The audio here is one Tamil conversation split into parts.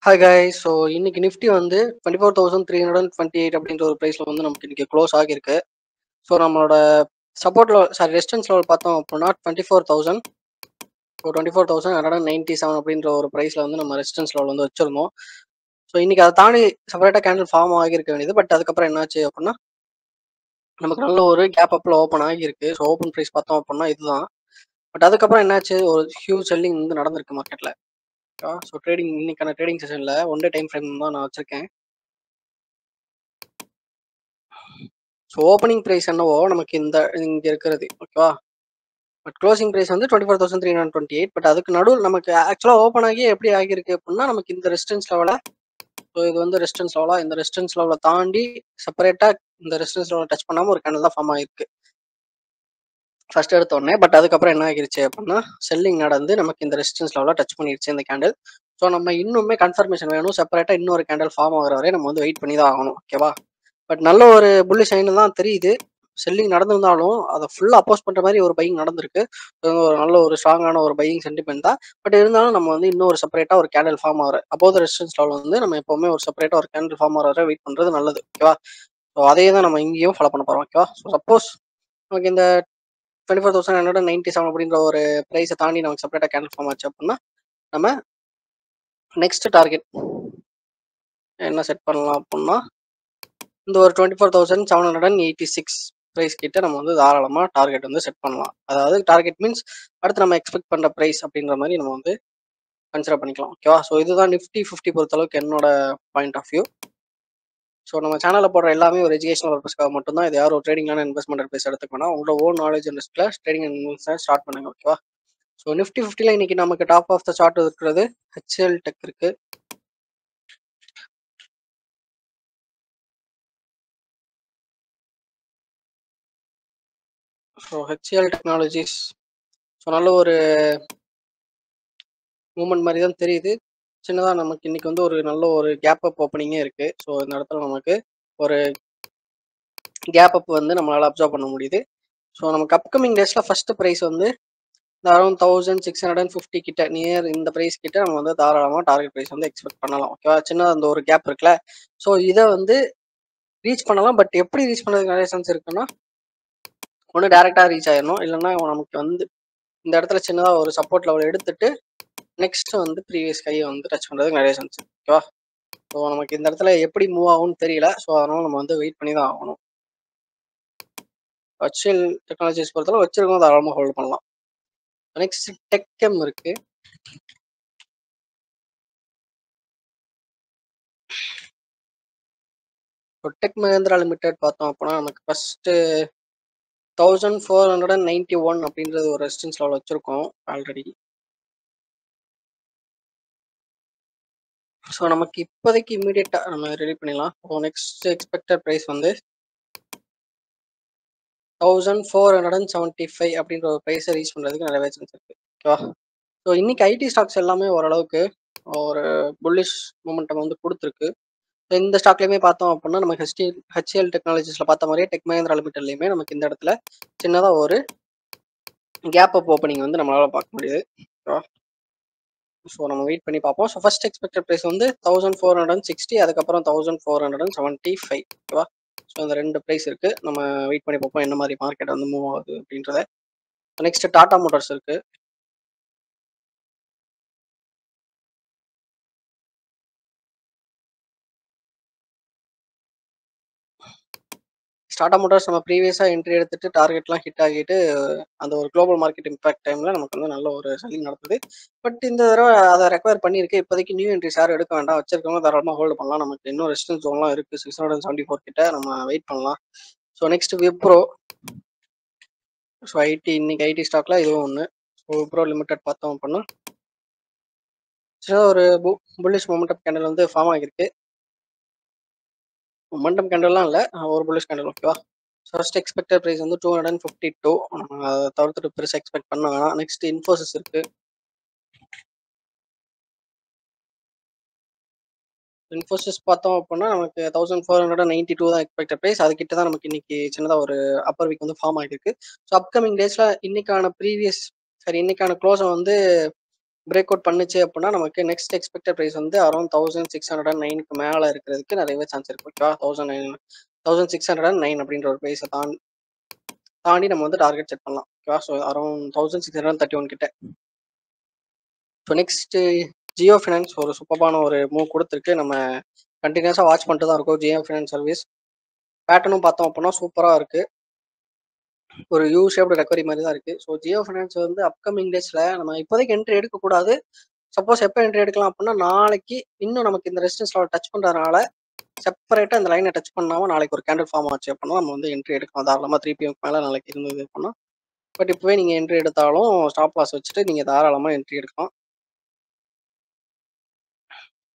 Hi guys. ஸோ இன்னைக்கு நிஃப்டி வந்து 24,328 அப்படின்ற ஒரு ப்ரைஸில் வந்து நமக்கு இன்னைக்கு க்ளோஸ் ஆகியிருக்கு. ஸோ நம்மளோட ரெசிஸ்டன்ஸ் லெவல் பார்த்தோம் அப்படின்னா 24,000. ஸோ 24,197 அப்படின்ற ஒரு ப்ரைஸில் வந்து நம்ம ரெசிஸ்டன்ஸ் லெவல் வந்து வச்சிருந்தோம். ஸோ இன்னைக்கு அதை தாண்டி செப்பரேட்டாக கேண்டில் ஃபார்ம் ஆகியிருக்க வேண்டியது. பட் அதுக்கப்புறம் என்னாச்சு அப்படின்னா நமக்கு நல்ல ஒரு கேப் அப்பில் ஓப்பன் ஆகியிருக்கு. ஸோ ஓப்பன் ப்ரைஸ் பார்த்தோம் அப்படின்னா இதுதான். பட் அதுக்கப்புறம் என்னாச்சு, ஒரு ஹியூஜ் செல்லிங் வந்து நடந்திருக்கு மார்க்கெட்டில். ஸோ இன்னைக்கான ட்ரேடிங் செஷனில் ஒன் டே டைம் ஃப்ரேம் தான் நான் வச்சிருக்கேன். ஸோ ஓப்பனிங் ப்ரைஸ் என்னவோ நமக்கு இங்கே இருக்கிறது ஓகேவா. பட் க்ளோசிங் ப்ரைஸ் வந்து 24,328. பட் அதுக்கு நடுவில் நமக்கு ஆக்சுவலாக ஓப்பன் ஆகி எப்படி ஆகியிருக்கு அப்படின்னா நமக்கு இந்த ரெசிஸ்டன்ஸ் லெவலை, ஸோ இது வந்து ரெசிஸ்டன்ஸ் லெவலாக, இந்த ரெசிஸ்டன்ஸ் லெவலை தாண்டி செப்பரேட்டாக இந்த ரெசிஸ்டன்ஸ் லெவலை டச் பண்ணாமல் ஒரு கேண்டில் தான் ஃபார்ம் ஆகிருக்கு ஃபர்ஸ்ட் எடுத்த உடனே. பட் அதுக்கப்புறம் என்ன ஆகிருச்சு அப்படின்னா செல்லிங் நடந்து நமக்கு இந்த ரெசிஸ்டன்ஸ் லெவலை டச் பண்ணிருச்சு இந்த கேண்டில். ஸோ நம்ம இன்னுமே கன்ஃபர்மேஷன் வேணும், செப்பரேட்டாக இன்னொரு கேண்டில் ஃபார்ம் ஆகிற வரை நம்ம வந்து வெயிட் பண்ணி தான் ஆகணும் ஓகேவா. பட் நல்ல ஒரு புல்லிஷ் சைன் தான் தெரியுது. செல்லிங் நடந்திருந்தாலும் அதை ஃபுல்லாக அப்போஸ் பண்ணுற மாதிரி ஒரு பையிங் நடந்திருக்கு. ஒரு நல்ல ஒரு ஸ்ட்ராங்கான ஒரு பையிங் சென்டிமெண்ட் தான். பட் இருந்தாலும் நம்ம வந்து இன்னும் ஒரு செப்பரேட்டாக ஒரு கேண்டில் ஃபார்ம் ஆகிற அப்போது ரெசிஸ்டன்ஸ் லெவல் வந்து நம்ம எப்போவுமே ஒரு செப்பரேட்டாக ஒரு கேண்டில் ஃபார்ம் ஆகிற வரை வெயிட் பண்ணுறது நல்லது ஓகேவா. ஸோ அதே தான் நம்ம இங்கேயும் ஃபாலோ பண்ண போகிறோம் ஓகேவா. ஸோ சப்போஸ் நமக்கு இந்த 24,197 அப்படின்ற ஒரு ப்ரைஸை தாண்டி நமக்கு செப்பரேட்டாக கேண்டில் ஃபார்ம் ஆச்சு அப்படின்னா நம்ம நெக்ஸ்ட் டார்கெட் என்ன செட் பண்ணலாம் அப்படின்னா இந்த ஒரு 24,786 ப்ரைஸ் கிட்ட நம்ம வந்து தாராளமாக டார்கெட் வந்து செட் பண்ணலாம். அதாவது டார்கெட் மீன்ஸ் அடுத்து நம்ம எக்ஸ்பெக்ட் பண்ணுற ப்ரைஸ் அப்படின்ற மாதிரி நம்ம வந்து கன்சிடர் பண்ணிக்கலாம் ஓகேவா. ஸோ இதுதான் நிஃப்டி 50 பொறுத்தளவுக்கு என்னோட பாயிண்ட் ஆஃப் வியூ. ஸோ நம்ம சேனலில் போடுற எல்லாமே ஒரு எஜுகேஷனல் பர்பஸ்க்காக மட்டும்தான். இது யாரும் ஒரு ட்ரேடிங்கான இன்வெஸ்ட்மெண்ட் அட்வைஸ் எடுத்துக்க வேணாம். உங்களோட ஓன் நாலேஜ் அண்ட் ரிஸ்க்ல ட்ரேடிங் அண்ட் இன்வெஸ்ட்மெண்ட் ஸ்டார்ட் பண்ணுங்க ஓகேவா. ஸோ நிஃப்டி 50ல இன்னைக்கு நமக்கு டாப் ஆஃப் த சார்ட் இருக்கிறது ஹெச்எல் டெக் இருக்கு. ஸோ ஹெச்எல் டெக்னாலஜிஸ் ஸோ நல்ல ஒரு மூமெண்ட் மாதிரி தான் தெரியுது. சின்னதாக நமக்கு இன்னைக்கு வந்து ஒரு நல்ல ஒரு கேப் அப் ஓப்பனிங்கே இருக்குது. ஸோ இந்த இடத்துல நமக்கு ஒரு கேப் அப் வந்து நம்மளால் அப்சர்வ் பண்ண முடியுது. ஸோ நமக்கு அப்கமிங் டேஸில் ஃபஸ்ட்டு ப்ரைஸ் வந்து இந்த அரௌண்ட் 1,650 கிட்ட நியர் இந்த ப்ரைஸ் கிட்ட நம்ம வந்து தாராளமாக டார்கெட் ப்ரைஸ் வந்து எக்ஸ்பெக்ட் பண்ணலாம் ஓகேவா. சின்ன அந்த ஒரு கேப் இருக்குல்ல, ஸோ இதை வந்து ரீச் பண்ணலாம். பட் எப்படி ரீச் பண்ணுறதுக்கு நிறைய சான்ஸ் இருக்குன்னா ஒன்று டேரெக்டாக ரீச் ஆயிடணும், இல்லைன்னா நமக்கு வந்து இந்த இடத்துல சின்னதாக ஒரு சப்போர்ட் லெவல் எடுத்துட்டு நெக்ஸ்ட் வந்து ப்ரீவியஸ் கையை வந்து டச் பண்ணுறதுக்கு நிறைய சான்ஸ் ஓகேவா. ஸோ நமக்கு இந்த இடத்துல எப்படி மூவ் ஆகும்னு தெரியல. ஸோ அதனால நம்ம வந்து வெயிட் பண்ணி தான் ஆகணும். ஹெச்எல் டெக்னாலஜிஸ் பொறுத்தவரை வச்சிருக்கோம், தாராளமாக ஹோல்ட் பண்ணலாம். நெக்ஸ்ட் டெக்எம் இருக்கு. டெக் மஹேந்திரா லிமிடெட் பார்த்தோம் அப்படின்னா நமக்கு ஃபர்ஸ்ட் 1,491 அப்படின்றது ஒரு ரெசிஸ்டன்ஸ் லெவல் வச்சிருக்கோம் ஆல்ரெடி. ஸோ நமக்கு இப்போதைக்கு இமீடியட்டாக நம்ம ரெடி பண்ணிடலாம். ஸோ நெக்ஸ்ட் எக்ஸ்பெக்டட் ப்ரைஸ் வந்து 1,475 அப்படின்ற ஒரு ப்ரைஸை ரீச் பண்ணுறதுக்கு நிறையவே சான்ஸ் இருக்குது ஓகேவா. ஸோ இன்னைக்கு ஐடி ஸ்டாக்ஸ் எல்லாமே ஓரளவுக்கு ஒரு புல்லிஷ் மூமெண்டம் வந்து கொடுத்துருக்கு. ஸோ இந்த ஸ்டாக்லையுமே பார்த்தோம் அப்படின்னா நம்ம ஹெச்எல் டெக்னாலஜிஸில் பார்த்த மாதிரியே டெக் மஹேந்திரா லிமிடெட்லையுமே நமக்கு இந்த இடத்துல சின்னதாக ஒரு கேப் அப் ஓப்பனிங் வந்து நம்மளால் பார்க்க முடியுது ஓகேவா. ஸோ நம்ம வெயிட் பண்ணி பார்ப்போம். ஸோ ஃபர்ஸ்ட் எக்ஸ்பெக்டட் ப்ரைஸ் வந்து 1,460, அதுக்கப்புறம் 1,475 ஓகேவா. ஸோ இந்த ரெண்டு ப்ரைஸ் இருக்கு. நம்ம வெயிட் பண்ணி பார்ப்போம் என்ன மாதிரி மார்க்கெட் வந்து மூவ் ஆகுது அப்படின்றத. நெக்ஸ்ட் டாடா மோட்டார்ஸ் இருக்கு. டாடா மோட்டார்ஸ் நம்ம ப்ரீவியஸாக என்ட்ரி எடுத்துட்டு டார்கெட்லாம் ஹிட் ஆகிட்டு அந்த ஒரு குளோபல் மார்க்கெட் இம்பாக்ட் டைமில் நமக்கு வந்து நல்ல ஒரு செல்லிங் நடக்குது. பட் இந்த தடவை அதை ரெக்வயர் பண்ணியிருக்கு. இப்போதைக்கு நியூ என்ட்ரிஸ் யாரும் எடுக்க வேண்டாம், வச்சிருக்கவங்க தாராளமாக ஹோல்டு பண்ணலாம். நமக்கு இன்னும் ரெசிஸ்டன்ஸ் ஜோன்லாம் இருக்குது 674 கிட்ட, நம்ம வெயிட் பண்ணலாம். So next Wipro. ஸோ இன்னைக்கு ஐடி ஸ்டாக்ல இதுவும் ஒன்று. ஸோ விப்ரோ லிமிடெட் பார்த்தோம் அப்படின்னா ஒரு புல்லிஷ் மொமெண்டம் கேண்டல் வந்து ஃபார்ம் ஆகிருக்கு. மொமெண்டம் கேண்டல்லாம் இல்லை, ஒரு புல்லிஷ் கேண்டல் ஓகேவா. ஃபர்ஸ்ட் எக்ஸ்பெக்டட் ப்ரைஸ் வந்து 252. அதை தவிர்த்துட்டு பெருசாக எக்ஸ்பெக்ட் பண்ண வேணாம். நெக்ஸ்ட் இன்ஃபோசிஸ் இருக்கு. இன்ஃபோசிஸ் பார்த்தோம் அப்படின்னா நமக்கு 1,492 தான் எக்ஸ்பெக்டட் ப்ரைஸ். அதுக்கிட்ட தான் நமக்கு இன்னைக்கு சின்னதாக ஒரு அப்பர் வீக் வந்து ஃபார்ம் ஆகிருக்கு. ஸோ அப்கமிங் டேஸில் இன்னைக்கான க்ளோஸை வந்து பிரேக் அவுட் பண்ணுச்சு அப்படின்னா நமக்கு நெக்ஸ்ட் எக்ஸ்பெக்டட் ப்ரைஸ் வந்து அரௌண்ட் 1609க்கு மேலே இருக்கிறதுக்கு நிறையவே சான்ஸ் இருக்கு. ஓகேவா, 1609 அப்படின்ற ஒரு ப்ரைஸை தாண்டி நம்ம வந்து டார்கெட் செட் பண்ணலாம். ஓகேவா, ஸோ அரௌண்ட் 1631 கிட்ட. ஸோ நெக்ஸ்ட் ஜியோ ஃபினான்ஸ் ஒரு சூப்பரான ஒரு மூவ் கொடுத்துருக்கு. நம்ம கண்டினியூஸாக வாட்ச் பண்ணிட்டு தான் இருக்கோம். ஜியோ ஃபினான்ஸ் சர்வீஸ் பேட்டர்னும் பார்த்தோம் அப்படின்னா சூப்பராக இருக்கு. ஒரு யூ ஷேப்டு ரெக்கவரி மாதிரி தான் இருக்கு. ஸோ ஜியோ ஃபினான்ஸ் வந்து அப்கமிங் டேஸ்ல நம்ம இப்போதைக்கு என்ட்ரி எடுக்கக்கூடாது. சப்போஸ் எப்போ என்ட்ரி எடுக்கலாம் அப்படின்னா நாளைக்கு இன்னும் நமக்கு இந்த ரெசிஸ்டன்ஸ் லெவல் டச் பண்ணுறதுனால செப்பரேட்டாக இந்த லைனை டச் பண்ணாமல் நாளைக்கு ஒரு கேண்டில் ஃபார்ம் ஆச்சு அப்படின்னா நம்ம வந்து என்ட்ரி எடுக்கலாம். தாராளமாக 3 PM மேலே நாளைக்கு இருந்தது அப்படின்னா. பட் இப்போவே நீங்கள் என்ட்ரி எடுத்தாலும் ஸ்டாப் லாஸ் வச்சுட்டு நீங்கள் தாராளமாக என்ட்ரி எடுக்கலாம்.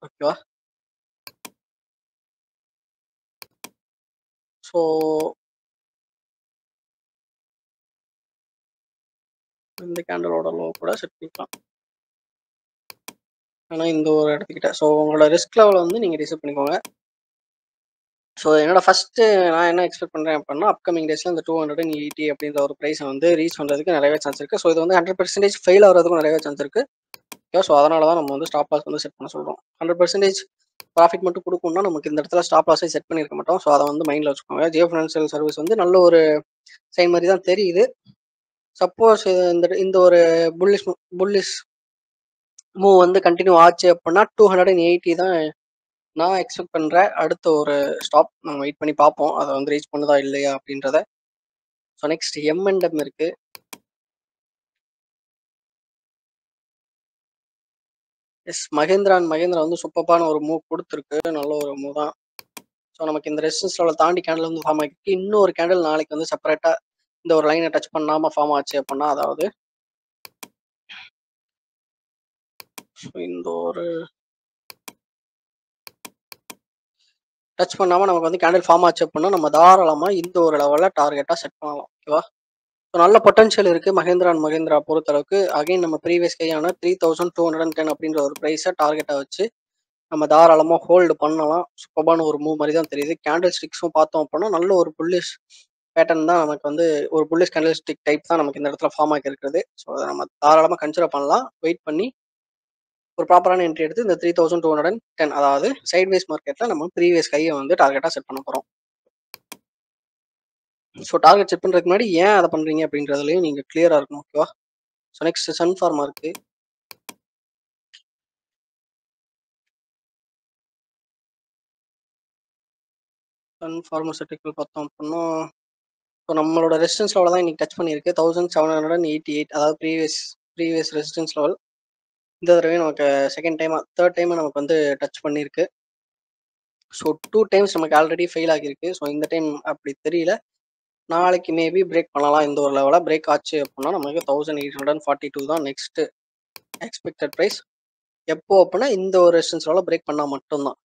ஓகேவா, ஸோ இந்த கேண்டலோட லோ கூட செட் பண்ணிக்கலாம். ஆனால் இந்த ஒரு இடத்துக்கிட்ட ஸோ உங்களோட ரிஸ்க் லெவலை வந்து நீங்கள் டிசைட் பண்ணிக்கோங்க. ஸோ என்னோட ஃபஸ்ட்டு நான் என்ன எக்ஸ்பெக்ட் பண்ணுறேன் அப்படின்னா அப்கமிங் டேஸில் இந்த 280 அப்படின்ற ஒரு ப்ரைஸை வந்து ரீச் பண்ணுறதுக்கு நிறையவே சான்ஸ் இருக்குது. ஸோ இது வந்து 100% ஃபெயில் ஆகிறதுக்கும் நிறையவே சான்ஸ் இருக்குது. ஓகே, ஸோ அதனால தான் நம்ம வந்து ஸ்டாப் லாஸ் வந்து செட் பண்ண சொல்கிறோம். 100% ப்ராஃபிட் மட்டும் கொடுக்கணும்னா நமக்கு இந்த இடத்துல ஸ்டாப் லாஸே செட் பண்ணியிருக்க மாட்டோம். ஸோ அதை வந்து மைண்டில் வச்சுக்கோங்க. ஜியோ ஃபினான்ஷியல் சர்வீஸ் வந்து நல்ல ஒரு சைன் மாதிரி தான் தெரியுது. சப்போஸ் இந்த ஒரு புல்லிஷ் மூவ் வந்து கண்டினியூ ஆச்சு அப்படின்னா 280 தான் நான் எக்ஸ்பெக்ட் பண்ணுறேன். அடுத்த ஒரு ஸ்டாப் நம்ம வெயிட் பண்ணி பார்ப்போம். அதை வந்து ரீச் பண்ணுதா இல்லையா அப்படின்றத. ஸோ நெக்ஸ்ட் M&M இருக்கு. எஸ், மகேந்திரா வந்து சூப்பரான ஒரு மூவ் கொடுத்துருக்கு. நல்ல ஒரு மூவ் தான். ஸோ நமக்கு இந்த ரெசிஸ்டன்ஸ் லெவல் தாண்டி கேண்டில் வந்து ஃபார்ம் ஆகிருக்கு. இன்னொரு கேண்டில் நாளைக்கு வந்து செப்பரேட்டாக இந்த ஒரு லைனை டச் பண்ணாமல் ஃபார்ம் ஆச்சு அப்படின்னா, அதாவது இந்த ஒரு டச் பண்ணாமல் நமக்கு வந்து கேண்டில் ஃபார்ம் ஆச்சு அப்படின்னா நம்ம தாராளமாக இந்த ஒரு லெவலில் டார்கெட்டாக செட் பண்ணலாம். ஓகேவா, ஸோ நல்ல பொட்டன்ஷியல் இருக்குது மகேந்திரா பொறுத்தளவுக்கு. அகைன் நம்ம ப்ரீவியஸ் கையான 3210 அப்படின்ற ஒரு ப்ரைஸை டார்கெட்டாக வச்சு நம்ம தாராளமாக ஹோல்டு பண்ணலாம். சூப்பரான ஒரு மூவ் மாதிரி தான் தெரியுது. கேண்டில் ஸ்டிக்ஸும் பார்த்தோம் அப்படின்னா நல்ல ஒரு புல்லிஷ் பேட்டர்ன் தான் நமக்கு வந்து ஒரு புல்லிஷ் கேண்டில் ஸ்டிக் டைப் தான் நமக்கு இந்த இடத்துல ஃபார்ம் ஆகி இருக்கிறது. ஸோ அதை நம்ம தாராளமாக கன்சிடர் பண்ணலாம். வெயிட் பண்ணி ஒரு ப்ராப்பரான என்ட்ரி எடுத்து இந்த 3210 அதாவது சைட்வேஸ் மார்க்கெட்டில் நம்ம ப்ரீவியஸ் கையை வந்து டார்கெட்டாக செட் பண்ண போகிறோம். ஸோ டார்கெட் செட் பண்ணுறதுக்கு முன்னாடி ஏன் அதை பண்ணுறீங்க அப்படின்றதுலையும் நீங்கள் கிளியராக இருக்கணும். ஓகேவா, ஸோ நெக்ஸ்ட் சன் ஃபார்மா இருக்குது. சன் ஃபார்மசூட்டிக்கல் பார்த்தோம் அப்படின்னா ஸோ நம்மளோட ரெசிஸ்டன்ஸ் லெவலில் தான் இன்னைக்கு டச் பண்ணியிருக்கு. 1788 அதாவது ப்ரீவியஸ் ரெசிஸ்டன்ஸ் லெவல். இந்த தடவை நமக்கு தேர்ட் டைம் நமக்கு வந்து டச் பண்ணியிருக்கு. ஸோ 2 டைம்ஸ் நமக்கு ஆல்ரெடி ஃபெயில் ஆகியிருக்கு. ஸோ இந்த டைம் அப்படி தெரியல. நாளைக்கு மேபி பிரேக் பண்ணலாம். இந்த ஒரு லெவலாக பிரேக் ஆச்சு அப்படின்னா நமக்கு 1842 தான் நெக்ஸ்ட் எக்ஸ்பெக்டட் ப்ரைஸ். எப்போ அப்படின்னா இந்த ஒரு ரெசிஸ்டன்ஸ் லெவலில் பிரேக் பண்ணால் மட்டும்தான்.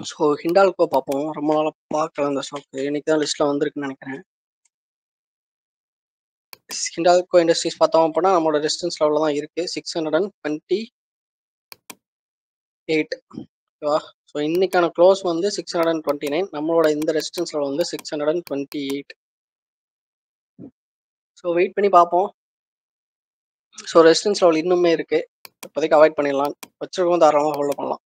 ஸோ ஹிண்டால்கோ பார்ப்போம். ரொம்ப நாளாக பார்க்கல இந்த ஸ்டாக்கு. இன்னைக்கு தான் லிஸ்ட்டில் வந்திருக்குன்னு நினைக்கிறேன். ஹிண்டால்கோ இண்டஸ்ட்ரீஸ் பார்த்தோம் அப்படின்னா நம்மளோட ரெசிஸ்டன்ஸ் லெவலில் தான் இருக்குது. 628. ஓகேவா, ஸோ இன்னைக்கான க்ளோஸ் வந்து 629. நம்மளோட இந்த ரெசிஸ்டன்ஸ் லெவல் வந்து 628. ஸோ வெயிட் பண்ணி பார்ப்போம். ஸோ ரெசிஸ்டன்ஸ் லெவல் இன்னுமே இருக்குது. இப்போதைக்கு அவாய்ட் பண்ணிடலாம். வச்சிருக்கோம், தாராளமாக ஹோல்ட் பண்ணலாம்.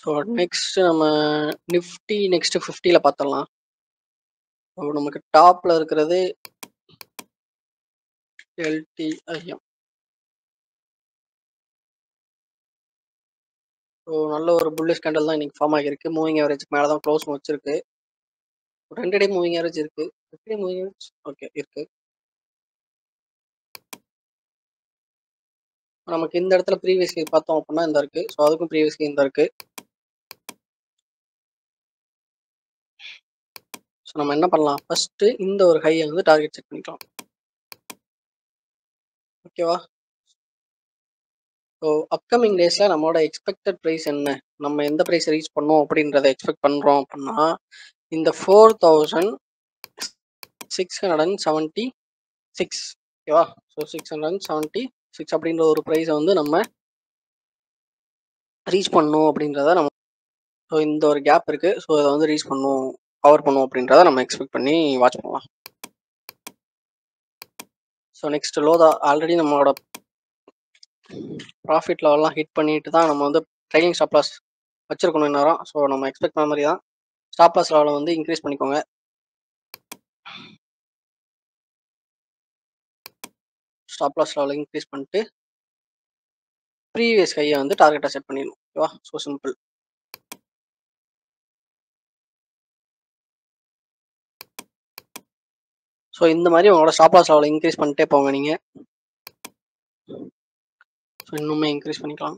ஸோ நெக்ஸ்ட் நம்ம நிஃப்டி நெக்ஸ்ட் 50ல் பார்த்துடலாம். ஸோ நமக்கு டாப்பில் இருக்கிறது LTIM. ஸோ நல்ல ஒரு புல்லிஷ் கேண்டல் தான் இன்னைக்கு ஃபார்ம் ஆகியிருக்கு. மூவிங் ஆவரேஜ்க்கு மேலே தான் க்ளோஸ் வச்சிருக்கு. 2 டே மூவிங் ஆவரேஜ் இருக்குது. 50 டே மூவிங் ஆவரேஜ் ஓகே இருக்குது. நமக்கு இந்த இடத்துல ப்ரீவியஸ் கை பார்த்தோம் அப்படின்னா இந்த இருக்குது. ஸோ அதுக்கும் ப்ரீவியஸ் கை இந்த இருக்குது. ஸோ நம்ம என்ன பண்ணலாம், ஃபஸ்ட்டு இந்த ஒரு ஹையை வந்து டார்கெட் செட் பண்ணிக்கலாம். ஓகேவா, ஸோ அப்கமிங் டேஸில் நம்மளோட எக்ஸ்பெக்டட் ப்ரைஸ் என்ன, நம்ம எந்த ப்ரைஸ் ரீச் பண்ணோம் அப்படின்றத எக்ஸ்பெக்ட் பண்ணுறோம் அப்படின்னா இந்த 4676. ஓகேவா, ஸோ 676 அப்படின்ற ஒரு ப்ரைஸை வந்து நம்ம ரீச் பண்ணணும் அப்படின்றத நம்ம ஸோ இந்த ஒரு கேப் இருக்குது. ஸோ இதை வந்து ரீச் பண்ணும், கவர் பண்ணும் அப்படின்றத நம்ம எக்ஸ்பெக்ட் பண்ணி வாட்ச் பண்ணலாம். ஸோ நெக்ஸ்ட் லோ தான். ஆல்ரெடி நம்மளோட ப்ராஃபிட் லெவல்லாம் ஹிட் பண்ணிட்டு தான் நம்ம வந்து ட்ரைலிங் ஸ்டாப் லாஸ் வச்சிருக்கணும் இந்நேரம். ஸோ நம்ம எக்ஸ்பெக்ட் பண்ண மாதிரி தான் ஸ்டாப் லாஸ் லெவலை வந்து இன்க்ரீஸ் பண்ணிக்கோங்க. ஸ்டாப் லாஸ் லெவலை இன்க்ரீஸ் பண்ணிட்டு ப்ரீவியஸ் ஹையை வந்து டார்கெட்டாக செட் பண்ணிடணும். ஓகேவா? So simple. ஸோ இந்த மாதிரி உங்களோட ஸ்டாப் லாஸ் லெவலை இன்க்ரீஸ் பண்ணிட்டே போங்க நீங்கள். ஸோ இன்னுமே இன்க்ரீஸ் பண்ணிக்கலாம்.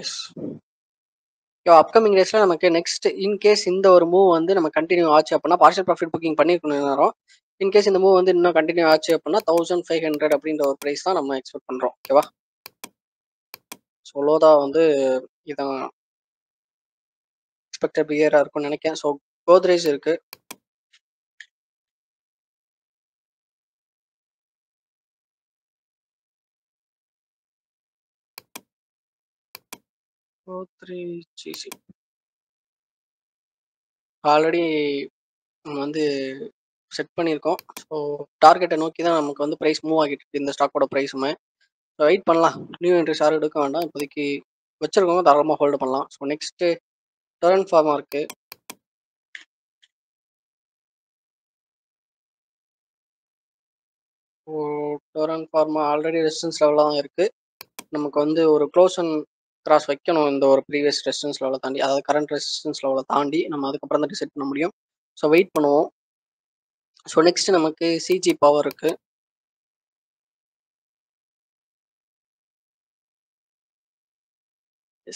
எஸ். அப்கமிங் டேஸில் நமக்கு நெக்ஸ்ட் இன்கேஸ் இந்த ஒரு மூவ் வந்து நம்ம கண்டினியூ ஆச்சு அப்படின்னா பார்ஷியல் ப்ராஃபிட் புக்கிங் பண்ணிருக்கணும் நேரம். இன்கேஸ் இந்த மூவ் வந்து இன்னும் கண்டினியூ ஆச்சு அப்படின்னா 1500 அப்படின்ற ஒரு ப்ரைஸ் தான் நம்ம எக்ஸ்பெக்ட் பண்ணுறோம். ஓகேவா? ஸோ லோதா வந்து இதான் எக்ஸ்பெக்டட் பிஹேவியராக இருக்கும்னு நினைக்கிறேன். ஸோ கோத்ரேஜ் இருக்கு. கோத்ரேஜ் ஆல்ரெடி நம்ம வந்து செட் பண்ணியிருக்கோம். ஸோ டார்கெட்டை நோக்கி தான் நமக்கு வந்து ப்ரைஸ் மூவ் ஆகிட்டு இருக்கு இந்த ஸ்டாக்கோட ப்ரைஸுமே. ஸோ வெயிட் பண்ணலாம். நியூ என்ட்ரிஸ் யாரும் எடுக்க வேண்டாம். இப்போதைக்கு வச்சிருக்கவங்க தாராளமாக ஹோல்டு பண்ணலாம். ஸோ நெக்ஸ்ட்டு டொரண்ட் ஃபார்மா இருக்கு. So torrent pharma already resistance லெவலில் தான் இருக்குது. நமக்கு வந்து ஒரு க்ளோஸ் அண்ட் கிராஸ் வைக்கணும் இந்த ஒரு ப்ரீவியஸ் ரெசிஸ்டன்ஸ் லெவலில் தாண்டி, அதாவது கரண்ட் ரெசிஸ்டன்ஸ் லெவலில் தாண்டி நம்ம அதுக்கப்புறம் தான் டிசைட் பண்ண முடியும். ஸோ வெயிட் பண்ணுவோம். ஸோ நெக்ஸ்ட் நமக்கு சிஜி பவர் இருக்குது.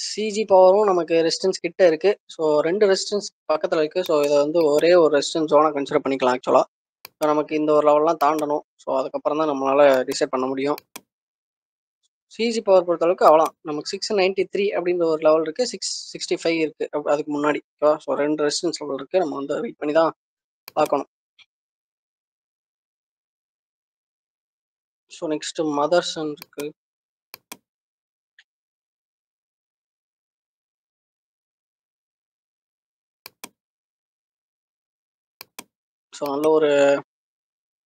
சிஜி பவரும் நமக்கு ரெசிஸ்டன்ஸ் கிட்ட இருக்கு. ஸோ 2 ரெசிஸ்டன்ஸ் பக்கத்தில் இருக்கு. ஸோ இதை வந்து ஒரே ஒரு ரெசிஸ்டன்ஸ் ஜோனாக கன்சிடர் பண்ணிக்கலாம் ஆக்சுவலாக. ஸோ நமக்கு இந்த ஒரு லெவல்லாம் தாண்டணும். ஸோ அதுக்கப்புறம் தான் நம்மளால டிசைட் பண்ண முடியும். சிஜி பவர் பொறுத்தளவுக்கு அவ்வளோ நமக்கு 693 அப்படின்ற ஒரு லெவல் இருக்கு, 665 இருக்கு அதுக்கு முன்னாடி. ஸோ 2 ரெசிஸ்டன்ஸ் லெவல் இருக்கு. நம்ம வந்து வெயிட் பண்ணி தான் பார்க்கணும். ஸோ நெக்ஸ்ட் மதர்சன் இருக்கு. ஸோ நல்ல ஒரு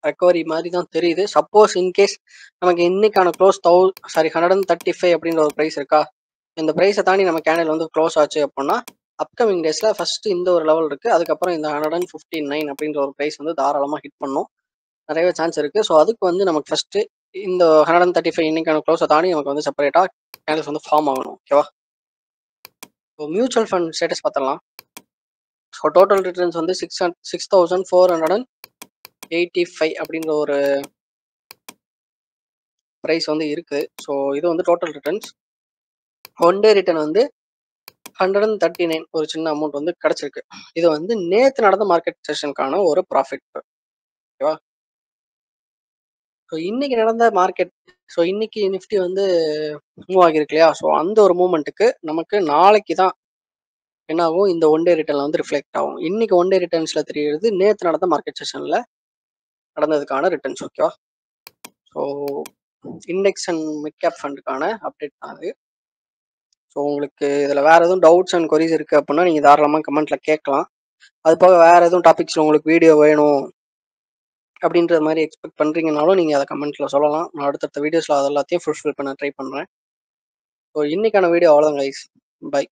ரெக்கவரி மாதிரி தான் தெரியுது. சப்போஸ் இன்கேஸ் நமக்கு இன்னைக்கான க்ளோஸ் 135 அப்படின்ற ஒரு ப்ரைஸ் இருக்கா, இந்த ப்ரைஸை தாண்டி நம்ம கேண்டில் வந்து க்ளோஸ் ஆச்சு அப்படின்னா அப்கமிங் டேஸில் ஃபர்ஸ்ட் இந்த ஒரு லெவல் இருக்குது. அதுக்கப்புறம் இந்த 159 அப்படின்ற ஒரு ப்ரைஸ் வந்து தாராளமாக ஹிட் பண்ணும், நிறையவே சான்ஸ் இருக்குது. ஸோ அதுக்கு வந்து நமக்கு ஃபஸ்ட்டு இந்த 135 இன்னைக்கான க்ளோஸை தாண்டி நமக்கு வந்து செப்பரேட்டாக கேண்டில்ஸ் வந்து ஃபார்ம் ஆகணும். ஓகேவா? ஸோ மியூச்சுவல் ஃபண்ட் ஸ்டேட்டஸ் பார்த்துடலாம். ஸோ டோட்டல் ரிட்டர்ன்ஸ் வந்து 6485 அப்படின்ற ஒரு ப்ரைஸ் வந்து இருக்குது. ஸோ இது வந்து total returns. One day return வந்து 139 ஒரு சின்ன அமௌண்ட் வந்து கிடச்சிருக்கு. இது வந்து நேற்று நடந்த மார்க்கெட் செஷனுக்கான ஒரு ப்ராஃபிட். ஓகேவா? ஸோ இன்னைக்கு நடந்த மார்க்கெட், ஸோ இன்னைக்கு நிஃப்டி வந்து மூவ் ஆகிருக்கு இல்லையா? ஸோ அந்த ஒரு மூவ்மெண்ட்டுக்கு நமக்கு நாளைக்கு தான் என்ன ஆகும், இந்த ஒன் டே ரிட்டர்னில் வந்து ரிஃப்ளெக்ட் ஆகும். இன்னைக்கு ஒன் டே ரிட்டர்ன்ஸில் தெரியுது நேற்று நடந்த மார்க்கெட் செஷனில் நடந்ததுக்கான ரிட்டர்ன்ஸ். ஓகேவா? So index and mid cap ஃபண்டுக்கான அப்டேட் தான் அது. ஸோ உங்களுக்கு இதில் வேறு எதுவும் டவுட்ஸ் அண்ட் கொரிஸ் இருக்குது அப்படின்னா நீங்கள் தாராளமாக கமெண்ட்டில் கேட்கலாம். அது போக வேறு எதுவும் டாபிக்ஸில் உங்களுக்கு வீடியோ வேணும் அப்படின்ற மாதிரி எக்ஸ்பெக்ட் பண்ணுறீங்கனாலும் நீங்கள் அதை கமெண்ட்டில் சொல்லலாம். நான் அடுத்தடுத்த வீடியோஸில் அது எல்லாத்தையும் ஃபுல்ஃபில் பண்ண ட்ரை பண்ணுறேன். ஸோ இன்றைக்கான வீடியோ அவ்வளோதான் கைஸ். பை.